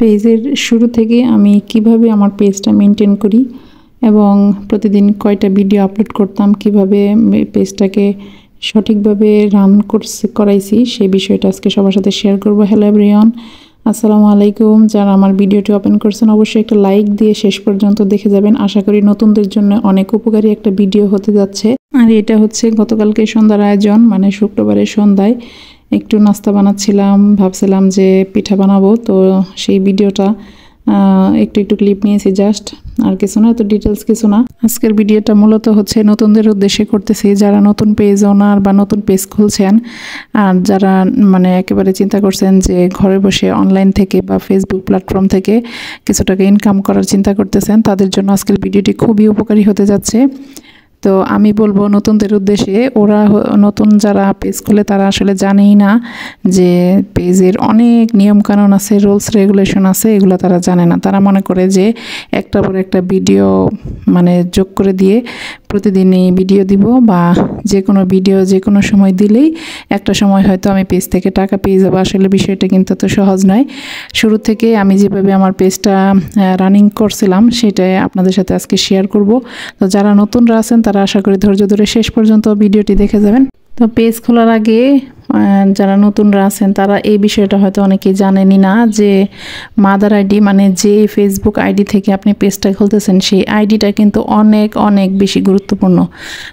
পেজের শুরু থেকে আমি কিভাবে আমার পেজটা মেনটেন করি এবং প্রতিদিন কয়টা ভিডিও আপলোড করতাম, কিভাবে পেজটাকে সঠিকভাবে রান করাইছি সেই বিষয়টা আজকে সবার সাথে শেয়ার করব। হ্যালো এভরিওয়ান, আসসালামু আলাইকুম। যারা আমার ভিডিওটি ওপেন করছেন অবশ্যই একটা লাইক দিয়ে শেষ পর্যন্ত দেখে যাবেন। আশা করি নতুনদের জন্য অনেক উপকারী একটা ভিডিও হতে যাচ্ছে। আর এটা হচ্ছে গতকালকে সন্ধ্যার আয়োজন, মানে শুক্রবারের সন্ধ্যায় একটু নাস্তা বানাচ্ছিলাম, ভাবছিলাম যে পিঠা বানাবো, তো সেই ভিডিওটা একটু ক্লিপ নিয়েছি জাস্ট, আর কিছু না, তো ডিটেলস কিছু না। আজকের ভিডিওটা মূলত হচ্ছে নতুনদের উদ্দেশ্যে করতেছি, যারা নতুন পেজ ওনার বা নতুন পেজ খুলছেন আর যারা মানে একেবারে চিন্তা করছেন যে ঘরে বসে অনলাইন থেকে বা ফেসবুক প্ল্যাটফর্ম থেকে কিছু টাকা ইনকাম করার চিন্তা করতেছেন, তাদের জন্য আজকের ভিডিওটি খুবই উপকারী হতে যাচ্ছে। তো আমি বলবো নতুনদের উদ্দেশ্যে, ওরা নতুন যারা পেজ খুলে তারা আসলে জানেই না যে পেজের অনেক নিয়মকানুন আছে, রুলস রেগুলেশন আছে, এগুলো তারা জানে না। তারা মনে করে যে একটার পর একটা ভিডিও মানে যোগ করে দিয়ে প্রতিদিনই ভিডিও দিব বা যে কোনো ভিডিও যে কোনো সময় দিলেই একটা সময় হয়তো আমি পেজ থেকে টাকা পেয়ে যাবো। আসলে বিষয়টা কিন্তু এত সহজ নয়। শুরু থেকে আমি যেভাবে আমার পেজটা রানিং করছিলাম সেটাই আপনাদের সাথে আজকে শেয়ার করব। তো যারা নতুনরা আছেন তারা আশা করি ধৈর্য ধরে শেষ পর্যন্ত ভিডিওটি দেখে যাবেন। তো পেজ খোলার আগে যারা নতুনরা আছেন তারা এই বিষয়টা হয়তো অনেকেই জানেনই না যে মাদার আইডি, মানে যে ফেসবুক আইডি থেকে আপনি পেজটা খুলতেছেন সেই আইডিটা কিন্তু অনেক অনেক বেশি গুরুত্বপূর্ণ।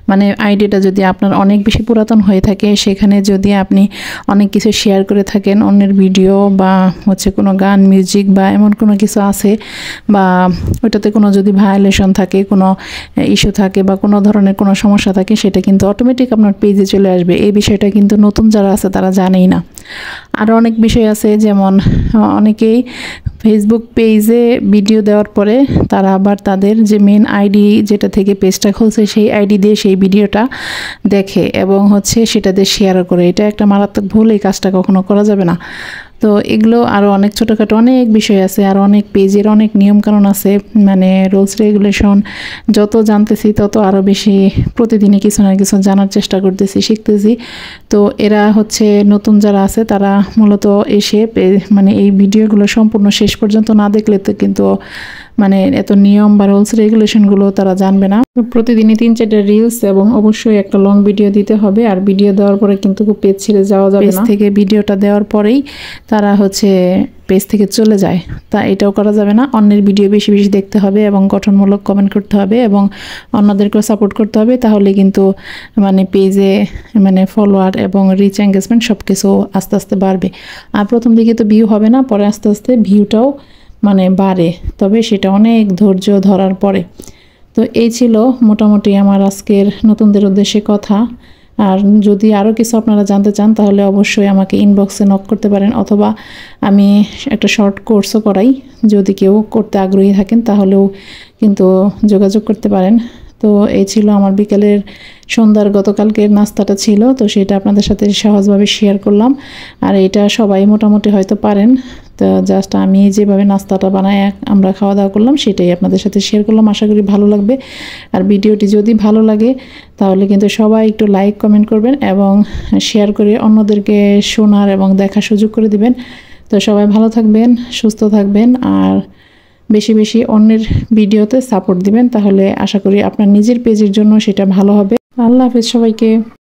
মানে আইডিটা যদি আপনার অনেক বেশি পুরাতন হয়ে থাকে, সেখানে যদি আপনি অনেক কিছু শেয়ার করে থাকেন, অন্যের ভিডিও বা হচ্ছে কোনো গান, মিউজিক বা এমন কোনো কিছু আছে, বা ওইটাতে কোনো যদি ভায়োলেশন থাকে, কোনো ইস্যু থাকে বা কোনো ধরনের কোনো সমস্যা থাকে, সেটা কিন্তু অটোমেটিক আপনার পেজে চলে আসবে। এই বিষয়টা কিন্তু নতুন যারা আছে তারা জানেই না। আরও অনেক বিষয় আছে, যেমন অনেকেই ফেসবুক পেজে ভিডিও দেওয়ার পরে তারা আবার তাদের যে মেন আইডি যেটা থেকে পেজটা খুলছে সেই আইডি দিয়ে সেই ভিডিওটা দেখে এবং হচ্ছে সেটা দিয়ে শেয়ার করে। এটা একটা মারাত্মক ভুল, এই কাজটা কখনো করা যাবে না। তো এগুলো আরও অনেক ছোটোখাটো অনেক বিষয় আছে, আর অনেক পেজের অনেক নিয়মকানুন আছে, মানে রুলস রেগুলেশন যত জানতেছি তত আরও বেশি প্রতিদিনই কিছু না কিছু জানার চেষ্টা করতেছি, শিখতেছি। তো এরা হচ্ছে নতুন যারা আছে তারা মূলত এসে মানে এই ভিডিওগুলো সম্পূর্ণ শেষ পর্যন্ত না দেখলে তো কিন্তু মানে এত নিয়ম বা রুলস রেগুলেশনগুলো তারা জানবে না। প্রতিদিনই 3-4টা রিলস এবং অবশ্যই একটা লং ভিডিও দিতে হবে। আর ভিডিও দেওয়ার পরে কিন্তু পেজ ছেড়ে যাওয়া যাবে না। পেজ থেকে ভিডিওটা দেওয়ার পরেই তারা হচ্ছে পেজ থেকে চলে যায়, তা এটাও করা যাবে না। অন্যের ভিডিও বেশি বেশি দেখতে হবে এবং গঠনমূলক কমেন্ট করতে হবে এবং অন্যদেরকেও সাপোর্ট করতে হবে, তাহলে কিন্তু মানে পেজে মানে ফলোয়ার এবং রিচ এঙ্গেজমেন্ট সব কিছু আস্তে আস্তে বাড়বে। আর প্রথম দিকে তো ভিউ হবে না, পরে আস্তে আস্তে ভিউটাও মানে বাড়ে, তবে সেটা অনেক ধৈর্য ধরার পরে। তো এই ছিল মোটামুটি আমার আজকের নতুনদের উদ্দেশ্যে কথা। আর যদি আরও কিছু আপনারা জানতে চান তাহলে অবশ্যই আমাকে ইনবক্সে নক করতে পারেন, অথবা আমি একটা শর্ট কোর্সও করাই, যদি কেউ করতে আগ্রহী থাকেন তাহলেও কিন্তু যোগাযোগ করতে পারেন। তো এই ছিল আমার বিকেলের সন্ধ্যার গতকালকের নাস্তাটা ছিল, তো সেটা আপনাদের সাথে সহজভাবে শেয়ার করলাম। আর এটা সবাই মোটামুটি হয়তো পারেন, তো জাস্ট আমি যেভাবে নাস্তাটা বানাই আমরা খাওয়া দাওয়া করলাম সেটাই আপনাদের সাথে শেয়ার করলাম। আশা করি ভালো লাগবে। আর ভিডিওটি যদি ভালো লাগে তাহলে কিন্তু সবাই একটু লাইক কমেন্ট করবেন এবং শেয়ার করে অন্যদেরকে শোনার এবং দেখার সুযোগ করে দিবেন। তো সবাই ভালো থাকবেন, সুস্থ থাকবেন, আর বেশি বেশি অন্যের ভিডিওতে সাপোর্ট দিবেন, তাহলে আশা করি আপনার নিজের পেজের জন্য সেটা ভালো হবে। আল্লাহ হাফেজ সবাইকে।